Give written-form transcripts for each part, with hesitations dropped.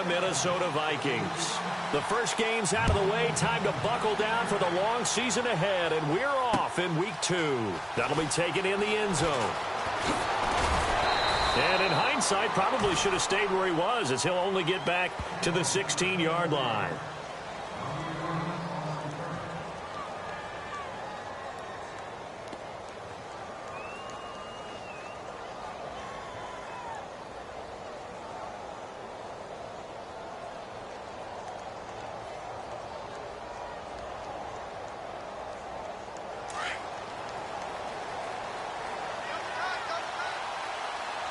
the Minnesota Vikings. The first game's out of the way. Time to buckle down for the long season ahead, and we're off in week 2. That'll be taken in the end zone. And in hindsight, probably should have stayed where he was, as he'll only get back to the 16-yard line.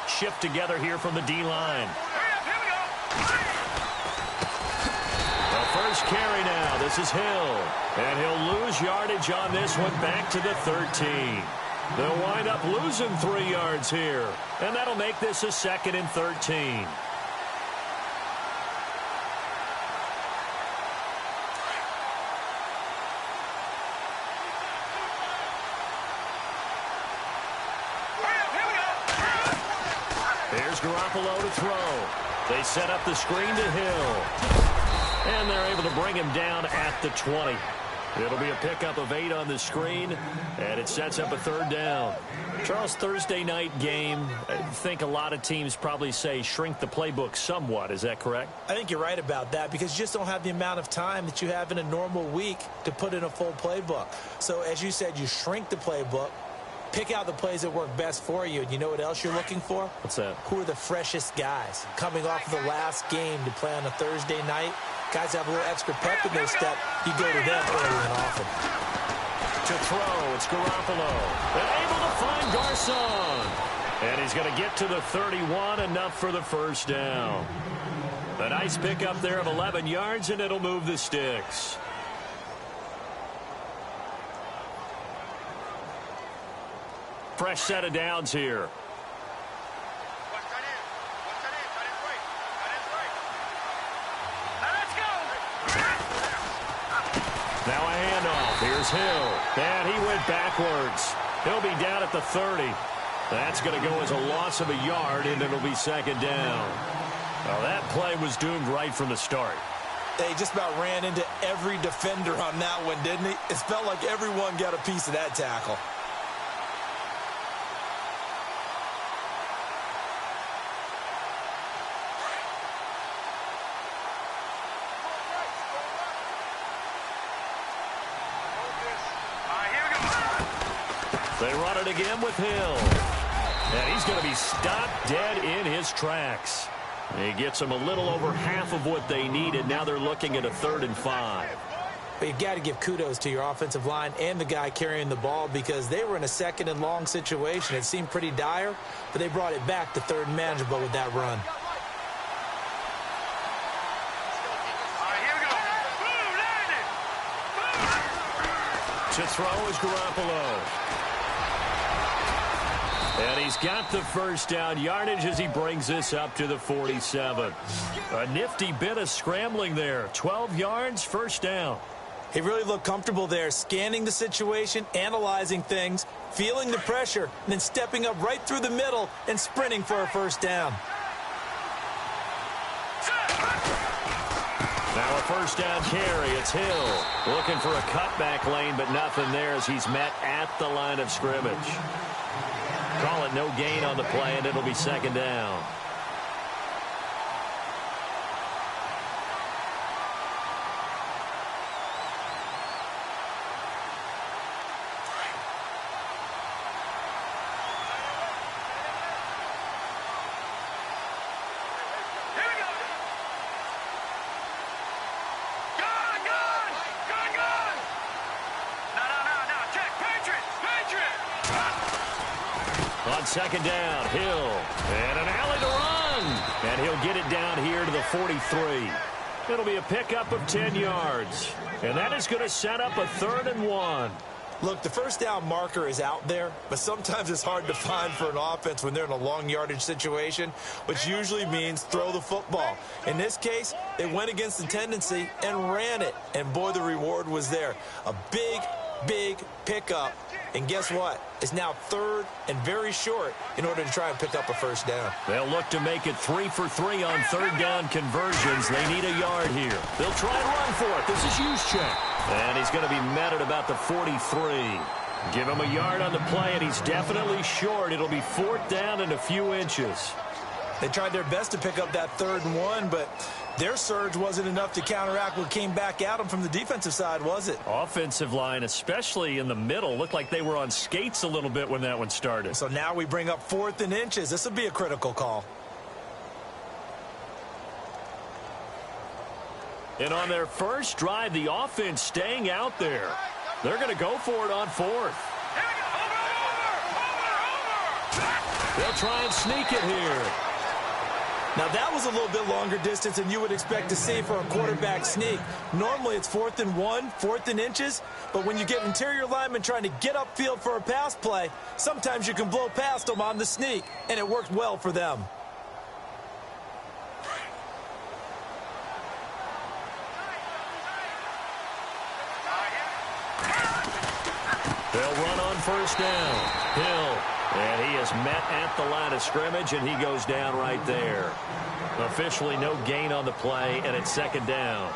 Shift together here from the D-line. The first carry now. This is Hill. And he'll lose yardage on this one back to the 13. They'll wind up losing 3 yards here. And that'll make this a 2nd and 13. Here's Garoppolo to throw. They set up the screen to Hill. And they're able to bring him down at the 20. It'll be a pickup of 8 on the screen, and it sets up a 3rd down. Charles, Thursday night game, I think a lot of teams probably say shrink the playbook somewhat. Is that correct? I think you're right about that because you just don't have the amount of time that you have in a normal week to put in a full playbook. So, as you said, you shrink the playbook. Pick out the plays that work best for you. And you know what else you're looking for? What's that? Who are the freshest guys? Coming off of the last game to play on a Thursday night, guys have a little extra pep in their step. You go to them early and often. To throw, it's Garoppolo. And able to find Garcon. And he's going to get to the 31, enough for the 1st down. A nice pickup there of 11 yards, and it'll move the sticks. Fresh set of downs here. Now a handoff. Here's Hill. And he went backwards. He'll be down at the 30. That's going to go as a loss of a yard, and it'll be 2nd down. Well, that play was doomed right from the start. They just about ran into every defender on that one, didn't he? It felt like everyone got a piece of that tackle. They run it again with Hill. And he's going to be stopped dead in his tracks. He gets them a little over half of what they needed. Now they're looking at a 3rd and 5. But you've got to give kudos to your offensive line and the guy carrying the ball because they were in a 2nd and long situation. It seemed pretty dire, but they brought it back to 3rd and manageable with that run. To throw is Garoppolo. And he's got the 1st down yardage as he brings this up to the 47. A nifty bit of scrambling there. 12 yards, 1st down. He really looked comfortable there, scanning the situation, analyzing things, feeling the pressure, and then stepping up right through the middle and sprinting for a 1st down. Now a 1st down carry. It's Hill looking for a cutback lane, but nothing there as he's met at the line of scrimmage. Call it no gain on the play, and it'll be 2nd down. On 2nd down, Hill, and an alley to run. And he'll get it down here to the 43. It'll be a pickup of 10 yards. And that is going to set up a 3rd and 1. Look, the 1st down marker is out there, but sometimes it's hard to find for an offense when they're in a long yardage situation, which usually means throw the football. In this case, they went against the tendency and ran it. And boy, the reward was there. A big, big pickup. And guess what? It's now 3rd and very short in order to try and pick up a first down. They'll look to make it 3 for 3 on 3rd down conversions. They need a yard here. They'll try and run for it. This is Juszczyk. And he's going to be met at about the 43. Give him a yard on the play, and he's definitely short. It'll be 4th down and a few inches. They tried their best to pick up that 3rd and 1, but their surge wasn't enough to counteract what came back at them from the defensive side, was it? Offensive line, especially in the middle, looked like they were on skates a little bit when that one started. So now we bring up 4th and inches. This will be a critical call. And on their first drive, the offense staying out there. They're going to go for it on 4th. They'll try and sneak it here. Now, that was a little bit longer distance than you would expect to see for a quarterback sneak. Normally, it's 4th and 1, 4th and inches. But when you get interior linemen trying to get upfield for a pass play, sometimes you can blow past them on the sneak, and it worked well for them. They'll run on first down. Hill. And he is met at the line of scrimmage, and he goes down right there. Officially no gain on the play, and it's 2nd down.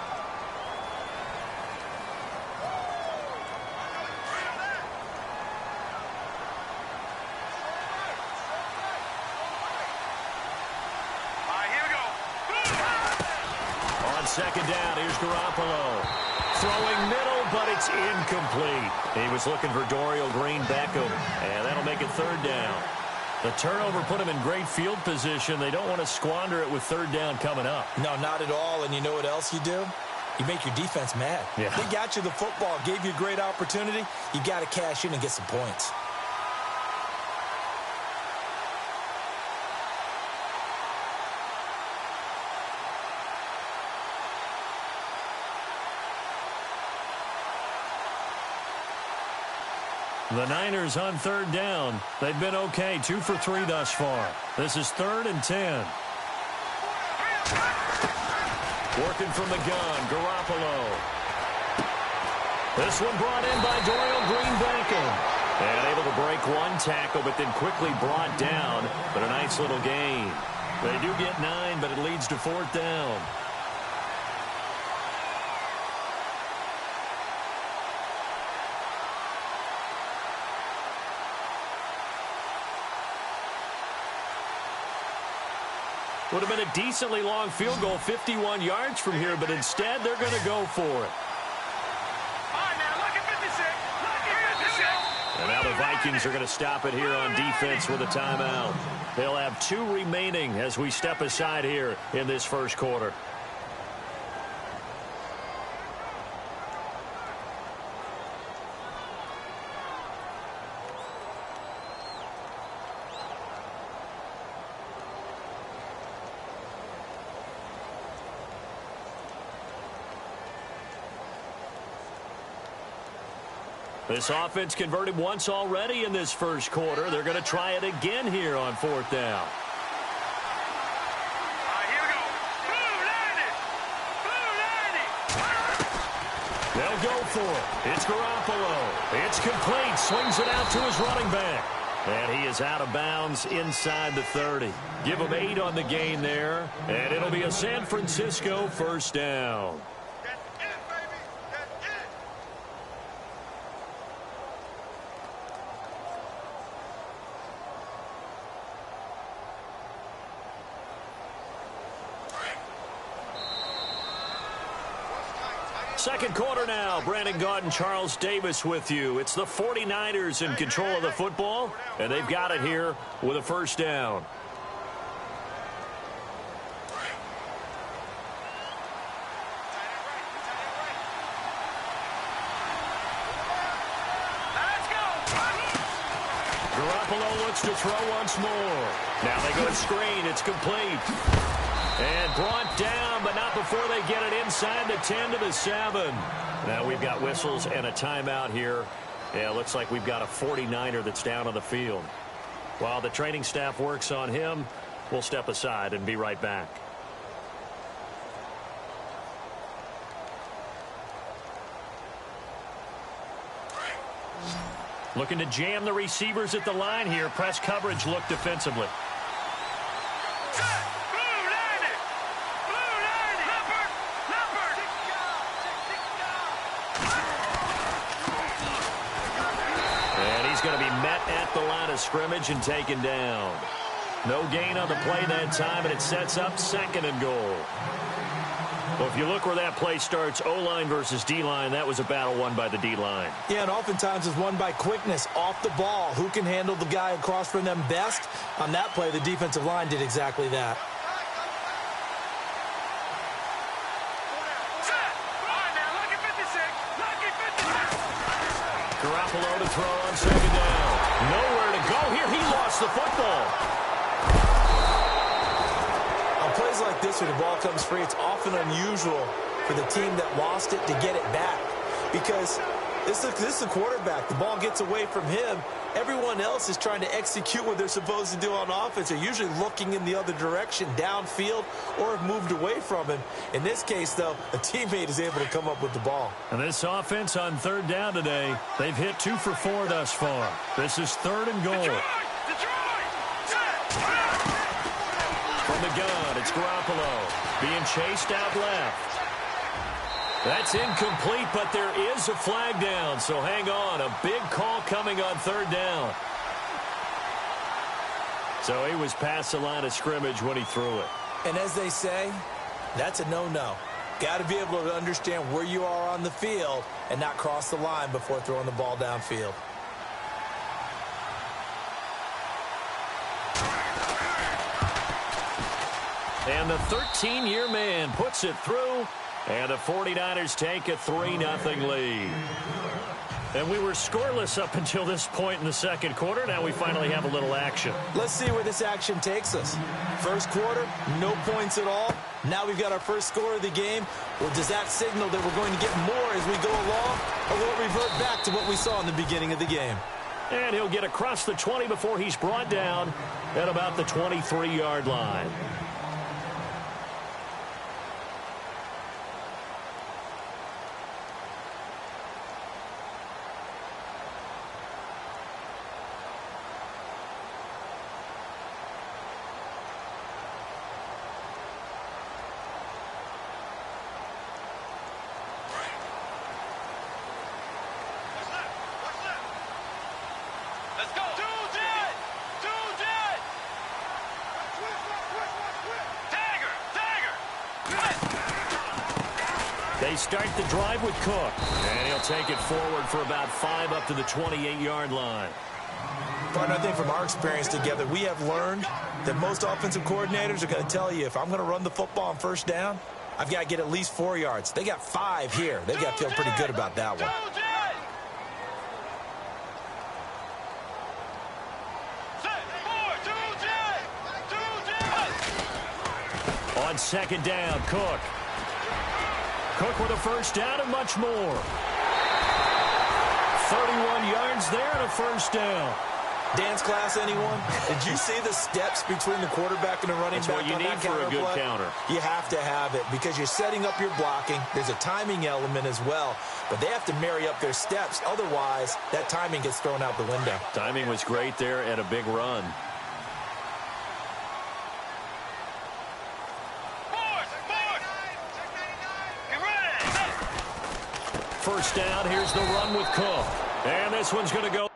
Here we go. On 2nd down, here's Garoppolo. Throwing middle, but it's incomplete. He was looking for Dorial Green-Beckham, and that'll make it 3rd down. The turnover put him in great field position. They don't want to squander it with 3rd down coming up. No, not at all. And you know what else you do? You make your defense mad. Yeah. They got you the football, gave you a great opportunity. You got to cash in and get some points. The Niners on 3rd down. They've been okay, 2 for 3 thus far. This is 3rd and 10. Working from the gun, Garoppolo. This one brought in by Dorial Green-Beckham. And able to break one tackle, but then quickly brought down. But a nice little gain. They do get 9, but it leads to 4th down. Would have been a decently long field goal, 51 yards from here, but instead they're going to go for it. All right, now, look at 56. Look at 56. And now the Vikings are going to stop it here on defense with a timeout. They'll have 2 remaining as we step aside here in this first quarter. This offense converted once already in this first quarter. They're going to try it again here on 4th down. All right, here we go. Blue 90. Blue 90. They'll go for it. It's Garoppolo. It's complete. Swings it out to his running back. And he is out of bounds inside the 30. Give him 8 on the gain there. And it'll be a San Francisco first down. That's it, baby. That's it. Second quarter now. Brandon Gaunt and Charles Davis with you. It's the 49ers in control of the football, and they've got it here with a first down. Garoppolo looks to throw once more. Now they go to screen. It's complete. And brought down, but not before they get it inside the 10 to the 7. Now we've got whistles and a timeout here. Yeah, it looks like we've got a 49er that's down on the field. While the training staff works on him, we'll step aside and be right back. Looking to jam the receivers at the line here. Press coverage look defensively. And he's going to be met at the line of scrimmage and taken down. No gain on the play that time, and it sets up 2nd and goal. Well, if you look where that play starts, O-line versus D-line, that was a battle won by the D-line. Yeah, and oftentimes it's won by quickness off the ball. Who can handle the guy across from them best? On that play, the defensive line did exactly that. Garoppolo to throw on 2nd down. Nowhere to go here. He lost the football. On plays like this where the ball comes free, it's often unusual for the team that lost it to get it back. Because this is the quarterback. The ball gets away from him. Everyone else is trying to execute what they're supposed to do on offense. They're usually looking in the other direction, downfield, or have moved away from him. In this case, though, a teammate is able to come up with the ball. And this offense on 3rd down today, they've hit 2 for 4 thus far. This is 3rd and goal. From the gun, it's Garoppolo being chased out left. That's incomplete, but there is a flag down, so hang on. A big call coming on 3rd down. So he was past the line of scrimmage when he threw it. And as they say, that's a no-no. Got to be able to understand where you are on the field and not cross the line before throwing the ball downfield. And the 13-year man puts it through, and the 49ers take a 3-0 lead. And we were scoreless up until this point in the 2nd quarter. Now we finally have a little action. Let's see where this action takes us. First quarter, no points at all. Now we've got our first score of the game. Well, does that signal that we're going to get more as we go along? Or will it revert back to what we saw in the beginning of the game? And he'll get across the 20 before he's brought down at about the 23-yard line. They start the drive with Cook, and he'll take it forward for about 5 up to the 28-yard line. Partner, I think from our experience together, we have learned that most offensive coordinators are going to tell you, if I'm going to run the football on 1st down, I've got to get at least 4 yards. They got 5 here. They've got to feel pretty good about that one. On 2nd down, Cook. Cook with a 1st down and much more. 31 yards there and a 1st down. Dance class, anyone? Did you see the steps between the quarterback and the running back? That's what you need for a good counter. You have to have it because you're setting up your blocking. There's a timing element as well, but they have to marry up their steps. Otherwise, that timing gets thrown out the window. Timing was great there and a big run. First down, here's the run with Cook. And this one's going to go.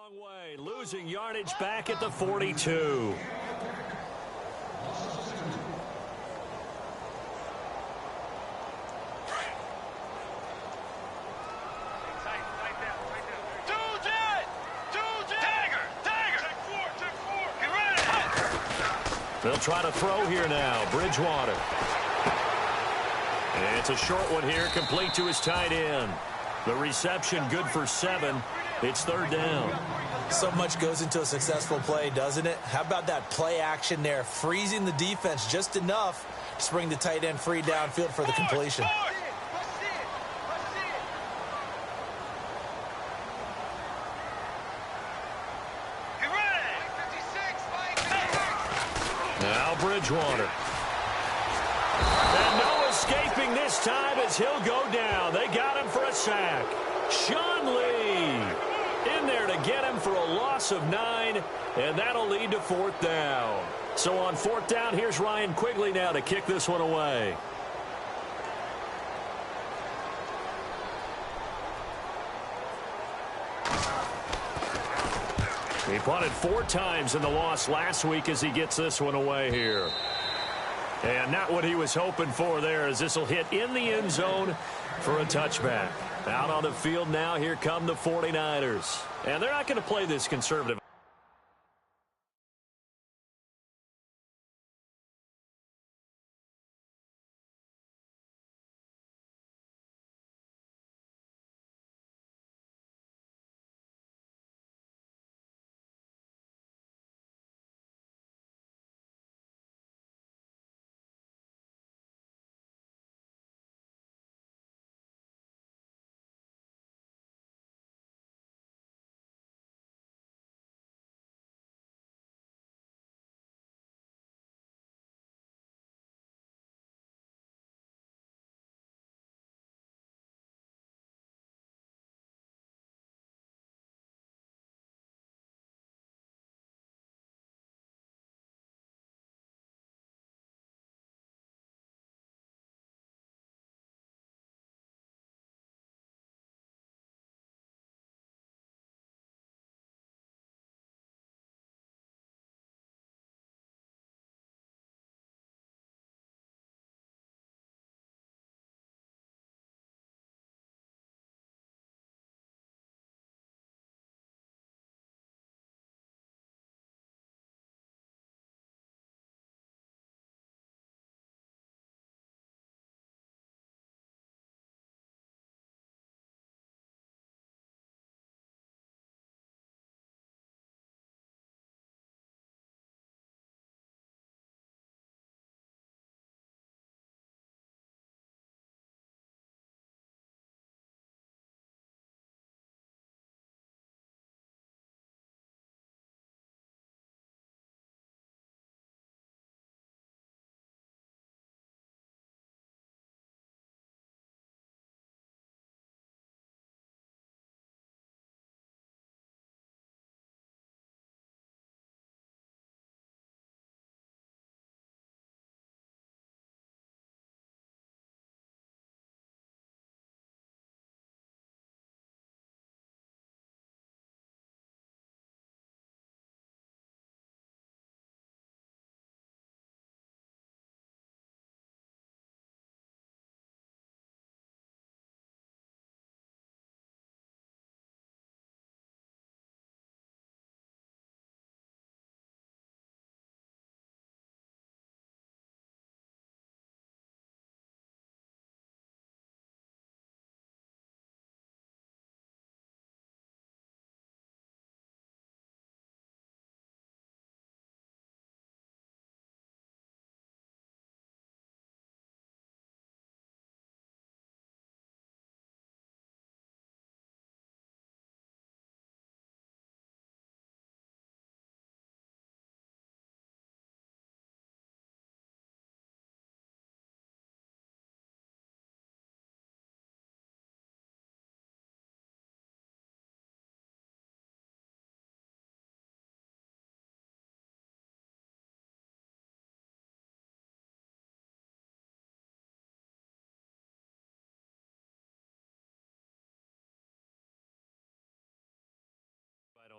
wrong way, losing yardage back at the 42. They'll try to throw here now. Bridgewater. And it's a short one here, complete to his tight end. The reception good for 7. It's third down. So much goes into a successful play, doesn't it? How about that play action there, freezing the defense just enough to bring the tight end free downfield for the completion. Now Bridgewater. And no escaping this time as he'll go down. They got him for a sack. Sean Lee in there to get him for a loss of 9, and that'll lead to fourth down. So on fourth down, here's Ryan Quigley now to kick this one away. He punted 4 times in the loss last week as he gets this one away here. And not what he was hoping for there, as this will hit in the end zone for a touchback. Out on the field now, here come the 49ers. And they're not going to play this conservative.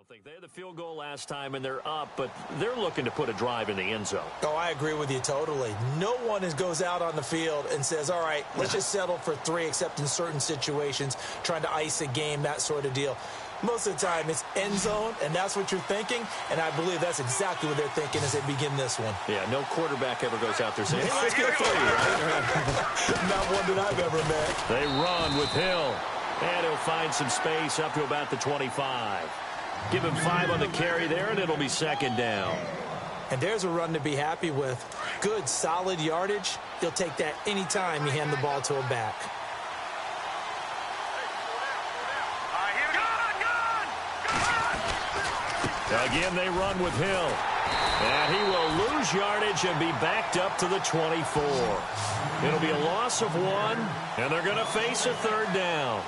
They had the field goal last time, and they're up, but they're looking to put a drive in the end zone. Oh, I agree with you totally. No one goes out on the field and says, all right, let's just settle for 3, except in certain situations, trying to ice a game, that sort of deal. Most of the time, it's end zone, and that's what you're thinking, and I believe that's exactly what they're thinking as they begin this one. Yeah, no quarterback ever goes out there saying, hey, let's get a 3, right? Not one that I've ever met. They run with Hill, and he'll find some space up to about the 25. Give him 5 on the carry there, and it'll be second down. And there's a run to be happy with. Good, solid yardage. You'll take that anytime you hand the ball to a back. Again, they run with Hill. And he will lose yardage and be backed up to the 24. It'll be a loss of 1, and they're going to face a third down.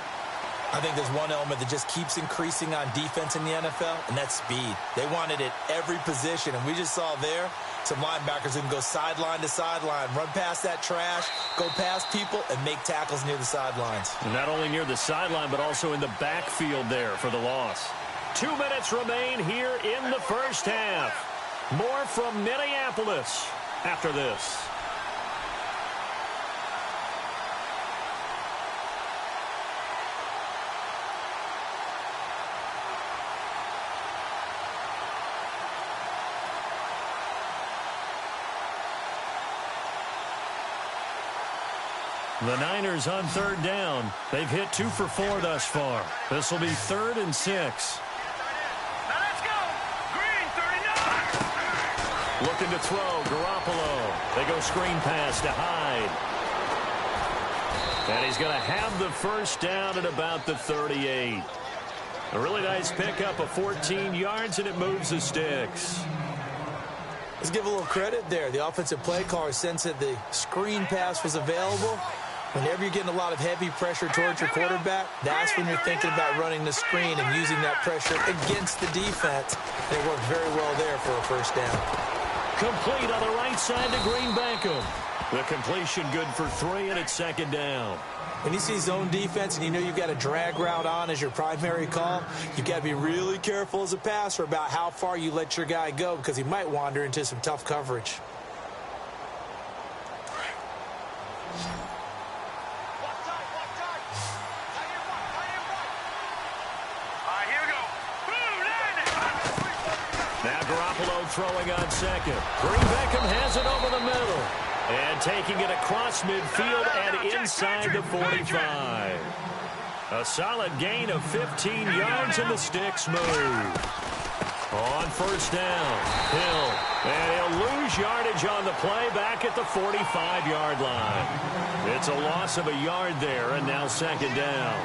I think there's one element that just keeps increasing on defense in the NFL, and that's speed. They want it at every position, and we just saw there some linebackers who can go sideline to sideline, run past that trash, go past people, and make tackles near the sidelines. And not only near the sideline, but also in the backfield there for the loss. 2 minutes remain here in the first half. More from Minneapolis after this. The Niners on third down. They've hit 2 for 4 thus far. This will be 3rd and 6. Looking to throw, Garoppolo. They go screen pass to Hyde. And he's going to have the first down at about the 38. A really nice pickup of 14 yards, and it moves the sticks. Let's give a little credit there. The offensive play caller sensed that the screen pass was available. Whenever you're getting a lot of heavy pressure towards your quarterback, that's when you're thinking about running the screen and using that pressure against the defense. And it worked very well there for a first down. Complete on the right side to Green Bankham. The completion good for 3, and it's second down. When you see zone defense and you know you've got a drag route on as your primary call, you've got to be really careful as a passer about how far you let your guy go because he might wander into some tough coverage. Now Garoppolo throwing on second. Green Beckham has it over the middle. And taking it across midfield and inside the 45. A solid gain of 15 yards, and the sticks move. On first down, Hill. And he'll lose yardage on the play back at the 45-yard line. It's a loss of a yard there, and now second down.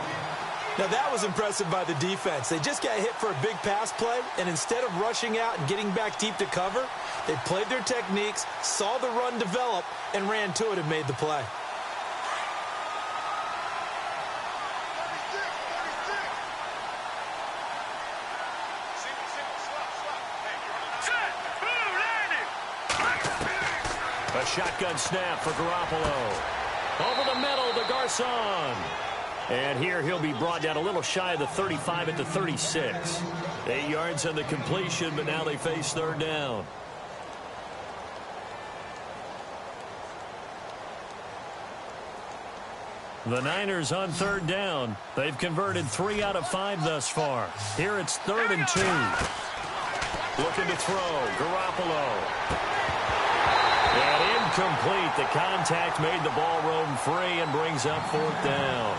Now, that was impressive by the defense. They just got hit for a big pass play, and instead of rushing out and getting back deep to cover, they played their techniques, saw the run develop, and ran to it and made the play. A shotgun snap for Garoppolo. Over the middle to Garcon. And here he'll be brought down a little shy of the 35 at the 36. 8 yards on the completion, but now they face third down. The Niners on third down. They've converted 3 out of 5 thus far. Here it's 3rd and 2. Looking to throw, Garoppolo. And incomplete. The contact made the ball roam free and brings up 4th down.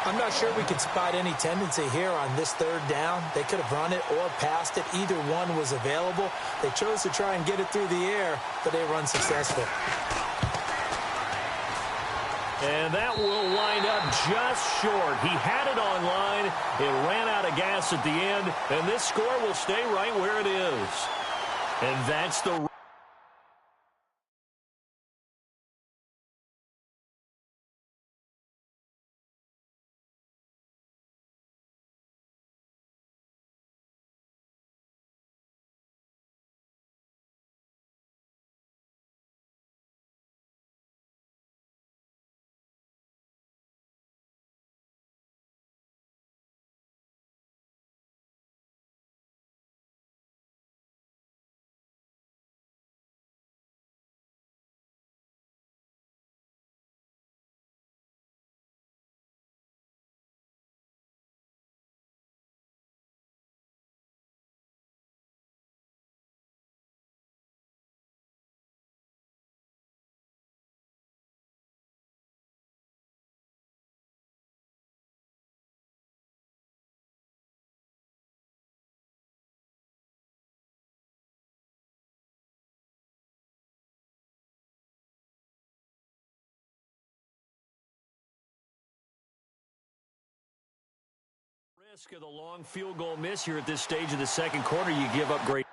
I'm not sure we could spot any tendency here on this third down. They could have run it or passed it. Either one was available. They chose to try and get it through the air, but they were unsuccessful. And that will wind up just short. He had it on line. It ran out of gas at the end, and this score will stay right where it is. And that's the risk of the long field goal miss here at this stage of the second quarter. You give up great.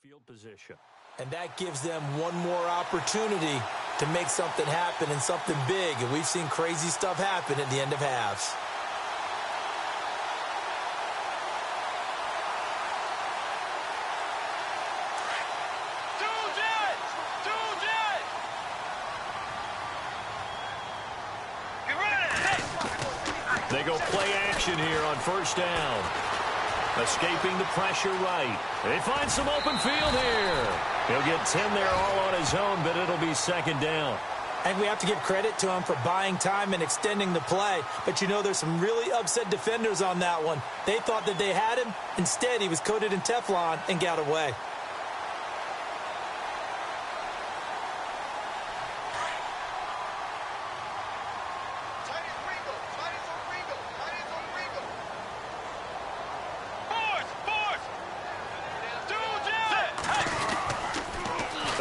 Field position. And that gives them one more opportunity to make something happen and something big. And we've seen crazy stuff happen at the end of halves. They go play action here on first down. Escaping the pressure right. They find some open field here. He'll get 10 there all on his own, but it'll be second down. And we have to give credit to him for buying time and extending the play. But, you know, there's some really upset defenders on that one. They thought that they had him. Instead, he was coated in Teflon and got away.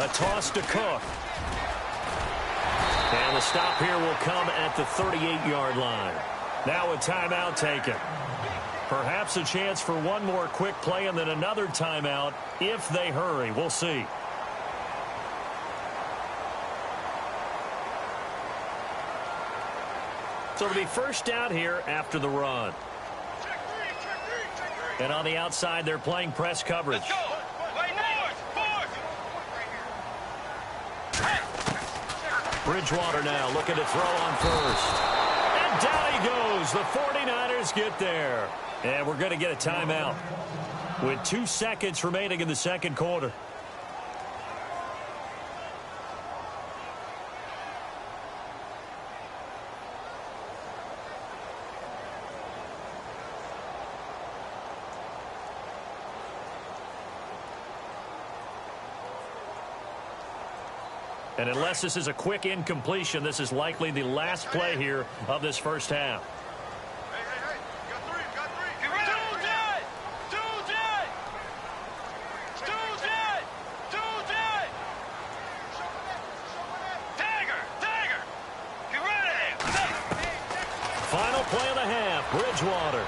A toss to Cook. And the stop here will come at the 38-yard line. Now a timeout taken. Perhaps a chance for one more quick play and then another timeout if they hurry. We'll see. So it'll be first down here after the run. And on the outside, they're playing press coverage. Let's go. Bridgewater now looking to throw on first. And down he goes. The 49ers get there. And we're going to get a timeout with 2 seconds remaining in the second quarter. And unless this is a quick incompletion, this is likely the last play here of this first half. Hey. Got three. Dagger. Get ready. Final play of the half, Bridgewater.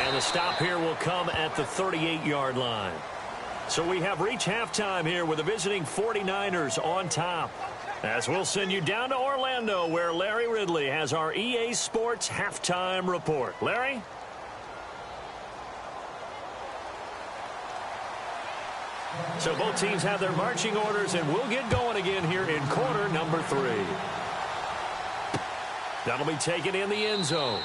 And the stop here will come at the 38-yard line. So we have reached halftime here with the visiting 49ers on top. As we'll send you down to Orlando, where Larry Ridley has our EA Sports halftime report. Larry? So both teams have their marching orders, and we'll get going again here in quarter number 3. That'll be taken in the end zone.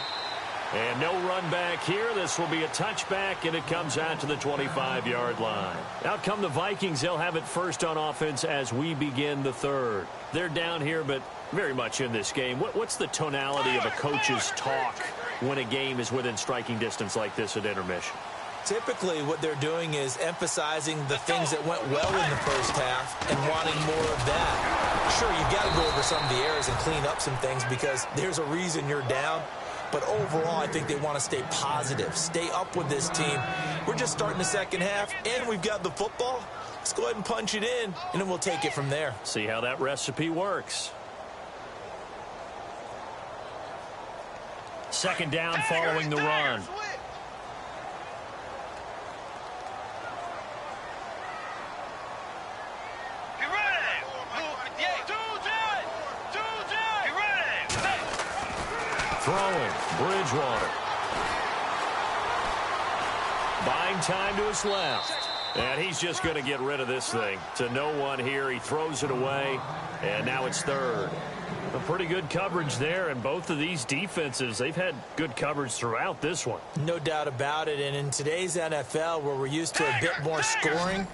And no run back here. This will be a touchback, and it comes out to the 25-yard line. Out come the Vikings. They'll have it first on offense as we begin the third. They're down here, but very much in this game. What's the tonality of a coach's talk when a game is within striking distance like this at intermission? Typically, what they're doing is emphasizing the things that went well in the first half and wanting more of that. Sure, you've got to go over some of the errors and clean up some things because there's a reason you're down. But overall, I think they want to stay positive, stay up with this team. We're just starting the second half, and we've got the football. Let's go ahead and punch it in, and then we'll take it from there. See how that recipe works. Second down following the run. Throwing, Bridgewater. Buying time to his left. And he's just going to get rid of this thing. To no one here. He throws it away. And now it's third. A pretty good coverage there. And both of these defenses, they've had good coverage throughout this one. No doubt about it. And in today's NFL, where we're used to a bit more scoring,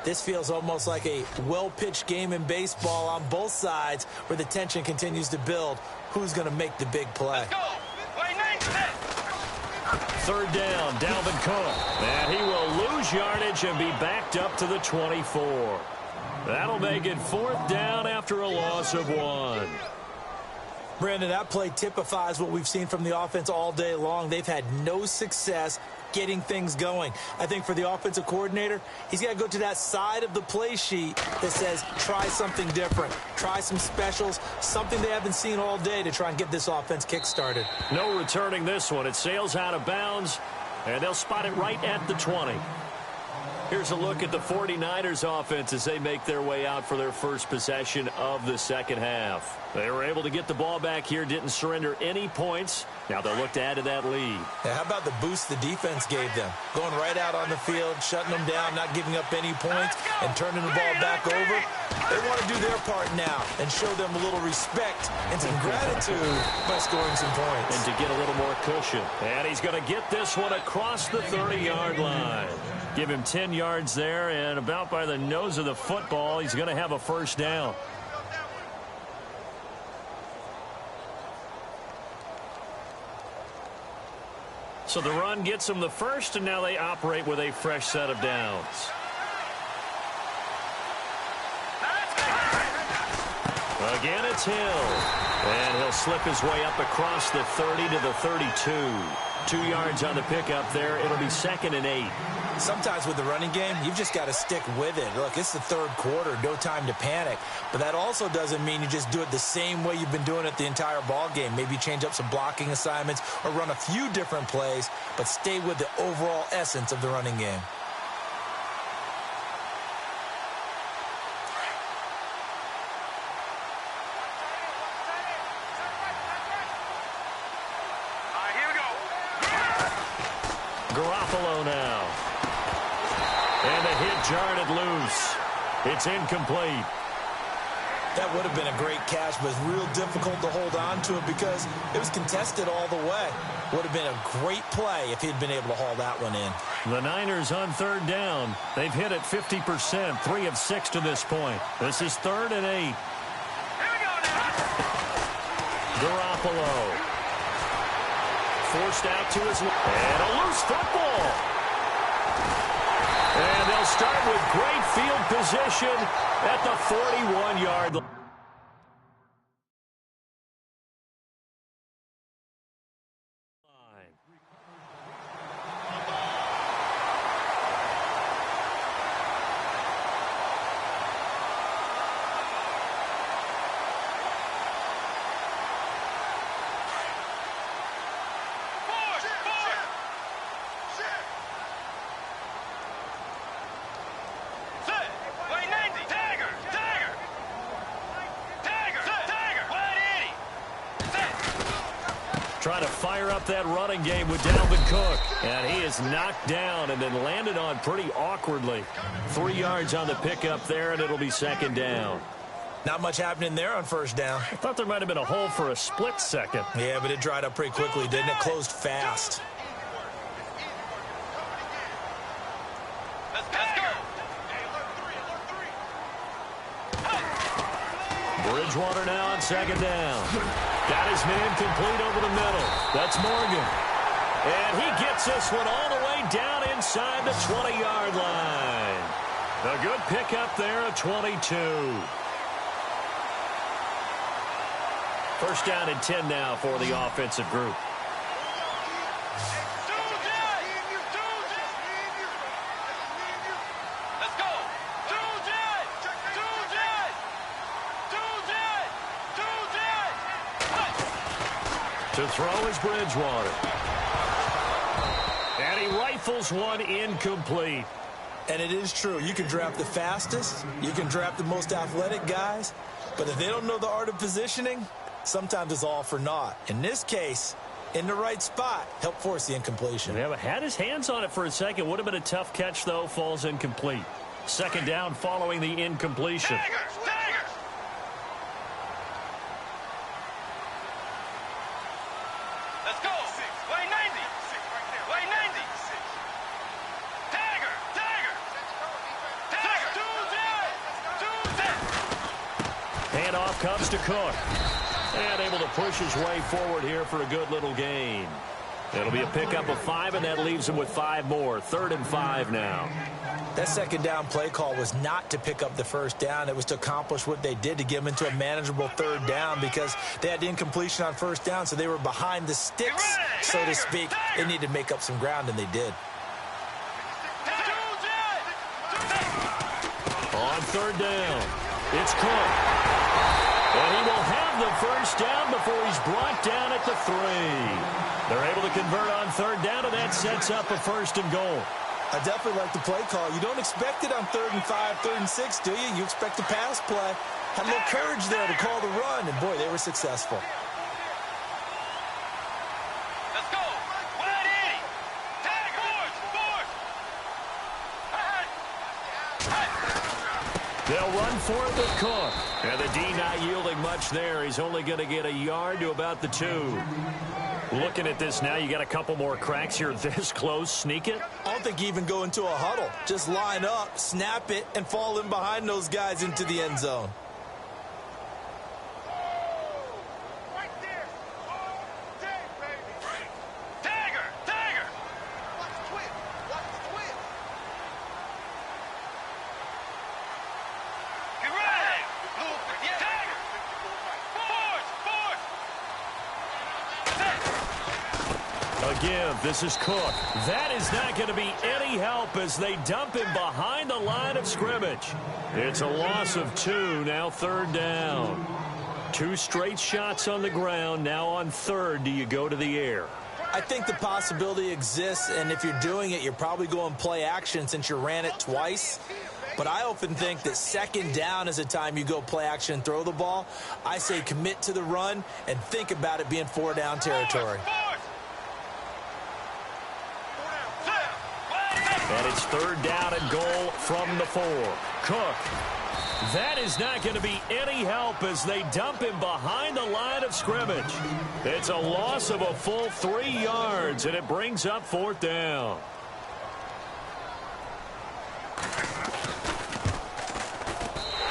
this feels almost like a well-pitched game in baseball on both sides where the tension continues to build. Who's going to make the big play? Third down, Dalvin Cook. And he will lose yardage and be backed up to the 24. That'll make it fourth down after a loss of 1. Brandon, that play typifies what we've seen from the offense all day long. They've had no success getting things going. I think for the offensive coordinator, he's got to go to that side of the play sheet that says try something different, try some specials, something they haven't seen all day to try and get this offense kick-started. No returning this one. It sails out of bounds, and they'll spot it right at the 20. Here's a look at the 49ers offense as they make their way out for their first possession of the second half. They were able to get the ball back here, didn't surrender any points. Now they'll look to add to that lead. Now, how about the boost the defense gave them? Going right out on the field, shutting them down, not giving up any points, and turning the ball back over. They want to do their part now and show them a little respect and some gratitude by scoring some points. And to get a little more cushion. And he's going to get this one across the 30-yard line. Give him 10 yards there, and about by the nose of the football, he's going to have a first down. So the run gets them the first, and now they operate with a fresh set of downs. Again, it's Hill. And he'll slip his way up across the 30 to the 32. 2 yards on the pickup there. It'll be 2nd and 8. Sometimes with the running game, you've just got to stick with it. Look, it's the third quarter, no time to panic. But that also doesn't mean you just do it the same way you've been doing it the entire ball game. Maybe change up some blocking assignments or run a few different plays, but stay with the overall essence of the running game. Garoppolo now. And the hit jarred it loose. It's incomplete. That would have been a great catch, but it's real difficult to hold on to it because it was contested all the way. Would have been a great play if he'd been able to haul that one in. The Niners on third down. They've hit it 50%, 3 of 6 to this point. This is 3rd and 8. Garoppolo. Forced out to his left. And a loose football. And they'll start with great field position at the 41-yard line. Trying to fire up that running game with Dalvin Cook. And he is knocked down and then landed on pretty awkwardly. 3 yards on the pickup there, and it'll be 2nd down. Not much happening there on first down. I thought there might have been a hole for a split second. Yeah, but it dried up pretty quickly, didn't it? Closed fast. Bridgewater now on 2nd down. Got his man complete over the middle. That's Morgan. And he gets this one all the way down inside the 20-yard line. A good pickup there at 22. First down and 10 now for the offensive group. To throw is Bridgewater. And he rifles one incomplete. And it is true. You can draft the fastest. You can draft the most athletic guys. But if they don't know the art of positioning, sometimes it's all for naught. In this case, in the right spot, help force the incompletion. Yeah, but had his hands on it for a second. Would have been a tough catch, though. Falls incomplete. 2nd down following the incompletion. Handoff comes to Cook. And able to push his way forward here for a good little gain. It'll be a pickup of 5, and that leaves him with 5 more. 3rd and 5 now. That 2nd down play call was not to pick up the first down. It was to accomplish what they did, to get them into a manageable 3rd down, because they had the incompletion on first down, so they were behind the sticks, so to speak. They needed to make up some ground, and they did. On 3rd down, it's Cook. And he will have the first down before he's brought down at the 3. They're able to convert on 3rd down, and that sets up a 1st and goal. I definitely like the play call. You don't expect it on 3rd and 5, 3rd and 6, do you? You expect a pass play. Had a little courage there to call the run, and boy, they were successful. Let's go. Wide 80. Tag force. They'll run for it with Cook. And the D not yielding much there. He's only going to get a yard to about the 2. Looking at this now, you got a couple more cracks here this close. Sneak it? I don't think you even go into a huddle. Just line up, snap it, and fall in behind those guys into the end zone. Right there. All day, baby. Tagger. Watch the twist. Get ready. Tagger. Force. A give. This is Cook. That is not going to be any help as they dump him behind the line of scrimmage. It's a loss of 2. Now 3rd down. 2 straight shots on the ground. Now on 3rd, do you go to the air? I think the possibility exists, and if you're doing it, you're probably going play action since you ran it twice. But I often think that 2nd down is a time you go play action and throw the ball. I say commit to the run and think about it being 4 down territory. And it's 3rd down and goal from the 4. Cook. That is not going to be any help as they dump him behind the line of scrimmage. It's a loss of a full 3 yards, and it brings up 4th down.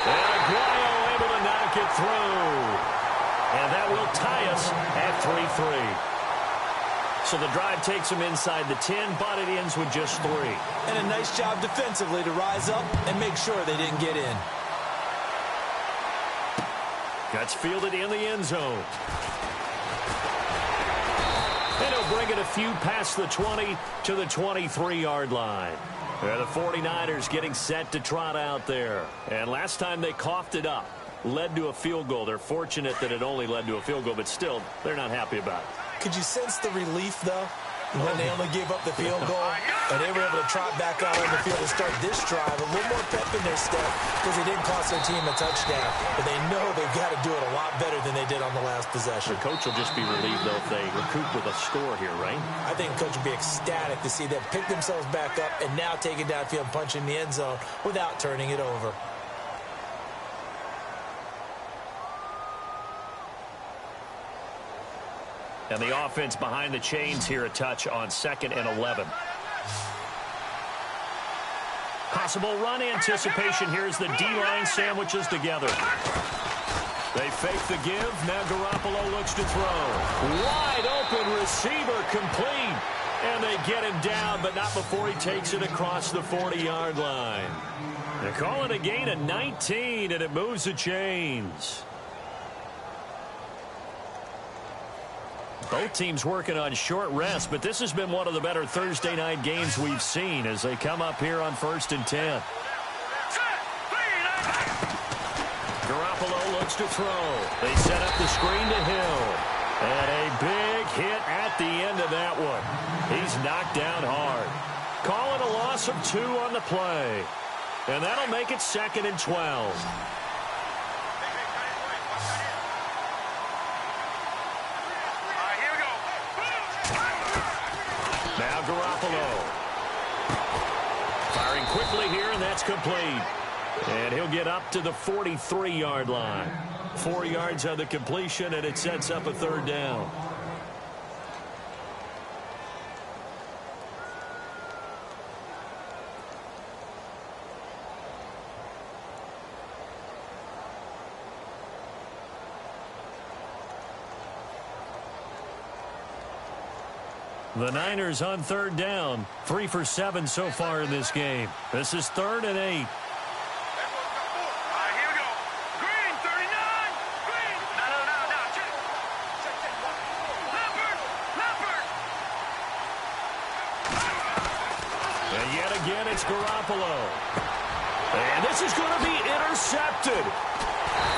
And Aguayo able to knock it through. And that will tie us at 3-3. So the drive takes them inside the 10, but it ends with just 3. And a nice job defensively to rise up and make sure they didn't get in. That's fielded in the end zone. And he'll bring it a few past the 20 to the 23-yard line. And the 49ers getting set to trot out there. And last time they coughed it up, led to a field goal. They're fortunate that it only led to a field goal, but still, they're not happy about it. Could you sense the relief, though, when they only gave up the field goal and they were able to trot back out on the field and start this drive? A little more pep in their step because they didn't cost their team a touchdown, but they know they've got to do it a lot better than they did on the last possession. The coach will just be relieved, though, if they recoup with a score here, right? I think the coach will be ecstatic to see them pick themselves back up and now take it downfield and punch in the end zone without turning it over. And the offense behind the chains here a touch on 2nd and 11. Possible run anticipation here as the D-line sandwiches together. They fake the give. Now Garoppolo looks to throw. Wide open receiver complete. And they get him down, but not before he takes it across the 40-yard line. They call it a gain of 19, and it moves the chains. Both teams working on short rest, but this has been one of the better Thursday night games we've seen as they come up here on 1st and 10. Garoppolo looks to throw. They set up the screen to Hill. And a big hit at the end of that one. He's knocked down hard. Call it a loss of 2 on the play. And that'll make it 2nd and 12. Now Garoppolo. Firing quickly here, and that's complete. And he'll get up to the 43-yard line. 4 yards on the completion, and it sets up a 3rd down. The Niners on 3rd down. 3 for 7 so far in this game. This is 3rd and 8. Here we go. Green, 39. Green. No. Check. Leopard. And yet again, it's Garoppolo. And this is going to be intercepted.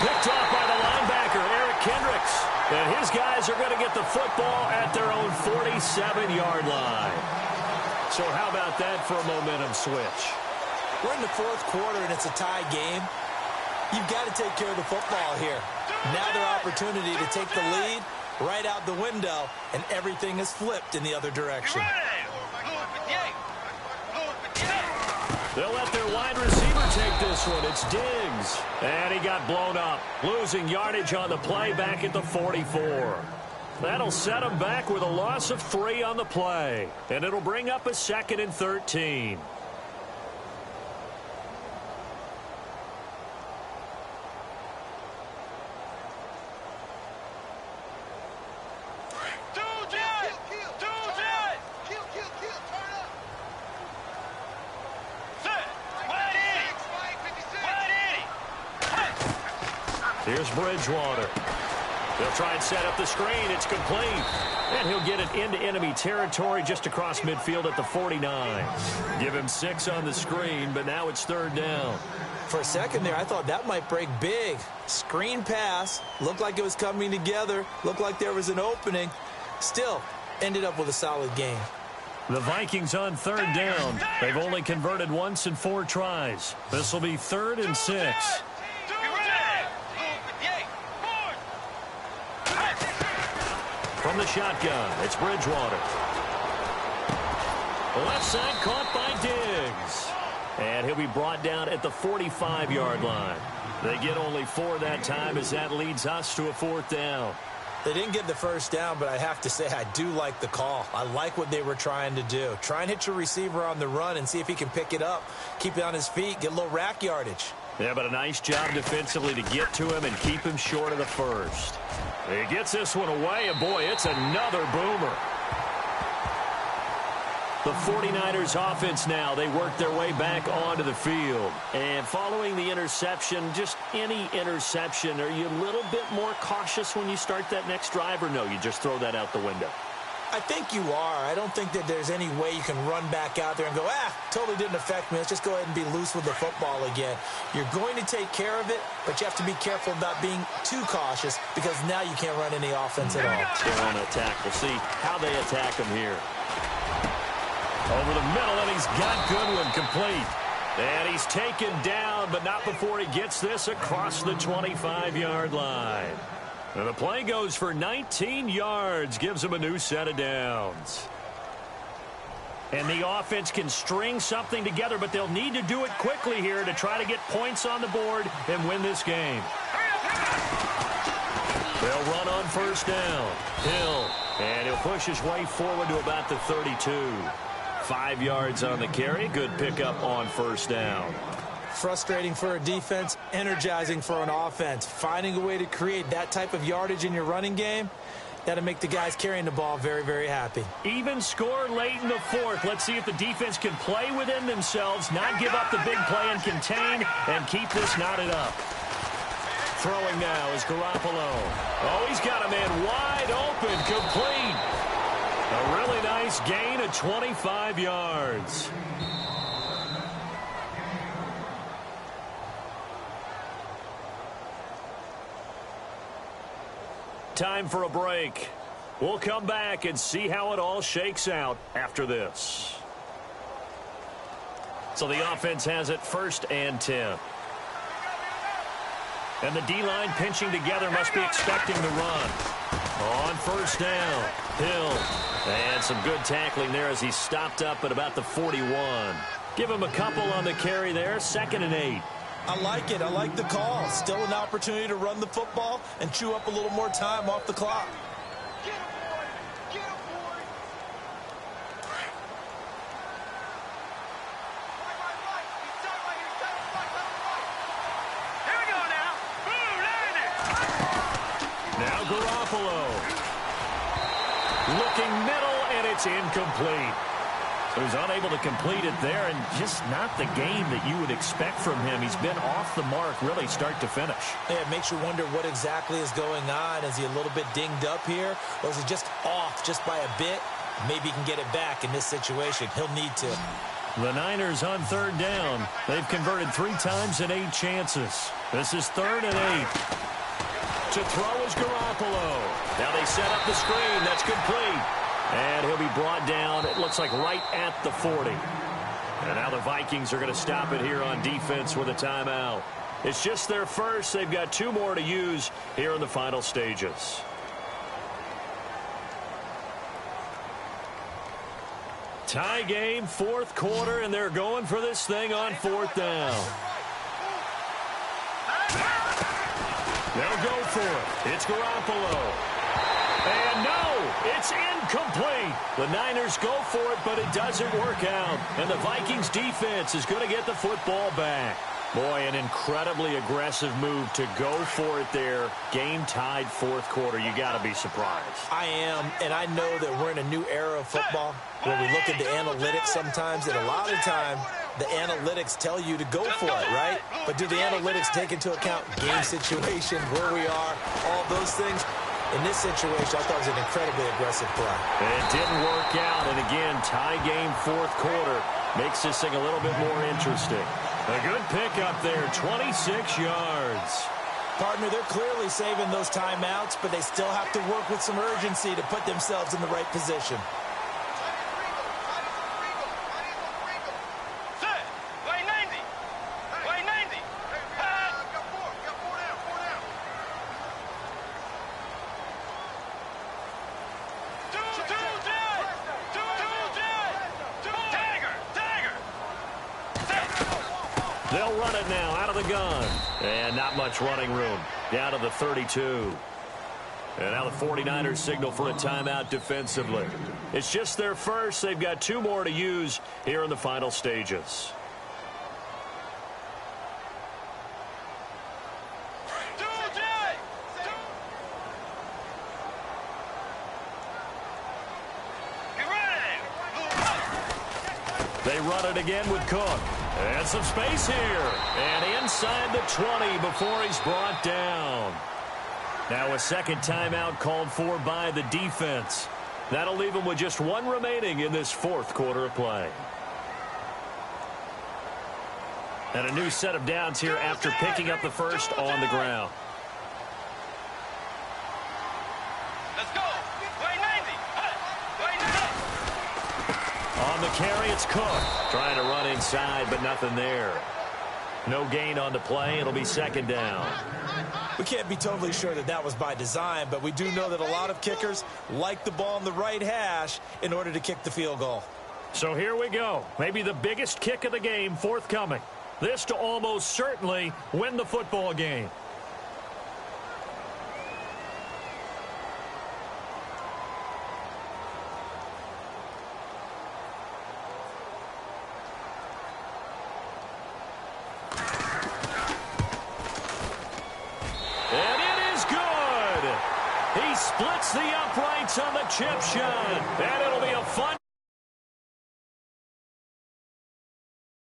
Picked off by the linebacker, Eric Kendricks. And his guys are going to get the football at their own 47-yard line. So how about that for a momentum switch? We're in the fourth quarter, and it's a tie game. You've got to take care of the football here. Now their opportunity to take the lead right out the window, and everything is flipped in the other direction. They'll let their wide receiver take this one. It's Diggs. And he got blown up, losing yardage on the play back at the 44. That'll set him back with a loss of 3 on the play. And it'll bring up a 2nd and 13. Here's Bridgewater. They'll try and set up the screen. It's complete. And he'll get it into enemy territory just across midfield at the 49. Give him 6 on the screen, but now it's 3rd down. For a second there, I thought that might break big. Screen pass. Looked like it was coming together. Looked like there was an opening. Still, ended up with a solid game. The Vikings on 3rd down. They've only converted once in 4 tries. This will be 3rd and 6. From the shotgun, it's Bridgewater. Left side caught by Diggs. And he'll be brought down at the 45-yard line. They get only 4 that time as that leads us to a 4th down. They didn't get the first down, but I have to say I do like the call. I like what they were trying to do. Try and hit your receiver on the run and see if he can pick it up, keep it on his feet, get a little rack yardage. Yeah, but a nice job defensively to get to him and keep him short of the first. He gets this one away, and boy, it's another boomer. The 49ers offense now, they work their way back onto the field. And following the interception, just any interception, are you a little bit more cautious when you start that next drive, or no, you just throw that out the window? I think you are. I don't think that there's any way you can run back out there and go, totally didn't affect me. Let's just go ahead and be loose with the football again. You're going to take care of it, but you have to be careful about being too cautious because now you can't run any offense at all. They're on attack. We'll see how they attack him here. Over the middle, and he's got Goodwin complete. And he's taken down, but not before he gets this across the 25-yard line. And the play goes for 19 yards, gives him a new set of downs. And the offense can string something together, but they'll need to do it quickly here to try to get points on the board and win this game. They'll run on 1st down. Hill, and he'll push his way forward to about the 32. 5 yards on the carry. Good pickup on 1st down. Frustrating for a defense, energizing for an offense. Finding a way to create that type of yardage in your running game, that'll make the guys carrying the ball very, very happy. Even score late in the 4th. Let's see if the defense can play within themselves, not give up the big play and contain, and keep this knotted up. Throwing now is Garoppolo. Oh, he's got a man wide open, complete. A really nice gain of 25 yards. Time for a break. We'll come back and see how it all shakes out after this. So the offense has it 1st and 10. And the D-line pinching together must be expecting the run. On 1st down, Hill. And some good tackling there as he stopped up at about the 41. Give him a couple on the carry there, 2nd and 8. I like it. I like the call. Still an opportunity to run the football and chew up a little more time off the clock. Get him, boy. Get him, boy. Right. Inside right here. Here we go now. Boom, landed. Now Garoppolo. Looking middle, and it's incomplete. He was unable to complete it there, and just not the game that you would expect from him. He's been off the mark, really, start to finish. Yeah, it makes you wonder what exactly is going on. Is he a little bit dinged up here, or is he just off just by a bit? Maybe he can get it back in this situation. He'll need to. The Niners on 3rd down. They've converted 3 times in 8 chances. This is 3rd and 8. To throw is Garoppolo. Now they set up the screen. That's complete. And he'll be brought down, it looks like, right at the 40. And now the Vikings are going to stop it here on defense with a timeout. It's just their first. They've got 2 more to use here in the final stages. Tie game, 4th quarter, and they're going for this thing on 4th down. They'll go for it. It's Garoppolo. And no, it's incomplete. The Niners go for it, but it doesn't work out. And the Vikings defense is going to get the football back. Boy, an incredibly aggressive move to go for it there. Game tied 4th quarter. You got to be surprised. I am, and I know that we're in a new era of football where we look at the analytics sometimes, and a lot of the time the analytics tell you to go for it, right? But do the analytics take into account game situation, where we are, all those things? In this situation, I thought it was an incredibly aggressive play. It didn't work out, and again, tie game 4th quarter makes this thing a little bit more interesting. A good pickup there, 26 yards. Partner, they're clearly saving those timeouts, but they still have to work with some urgency to put themselves in the right position. They'll run it now out of the gun. And not much running room. Down to the 32. And now the 49ers signal for a timeout defensively. It's just their first. They've got 2 more to use here in the final stages. They run it again with Cook. And some space here. And inside the 20 before he's brought down. Now a second timeout called for by the defense. That'll leave them with just 1 remaining in this 4th quarter of play. And a new set of downs here after picking up the first on the ground. Let's go. Way 90. Way 90. On the carry, it's Cook. Trying to run inside, but nothing there. No gain on the play. It'll be 2nd down. We can't be totally sure that that was by design, but we do know that a lot of kickers like the ball in the right hash in order to kick the field goal. So here we go. Maybe the biggest kick of the game forthcoming. This to almost certainly win the football game. Splits the uprights on the chip shot. And it'll be a fun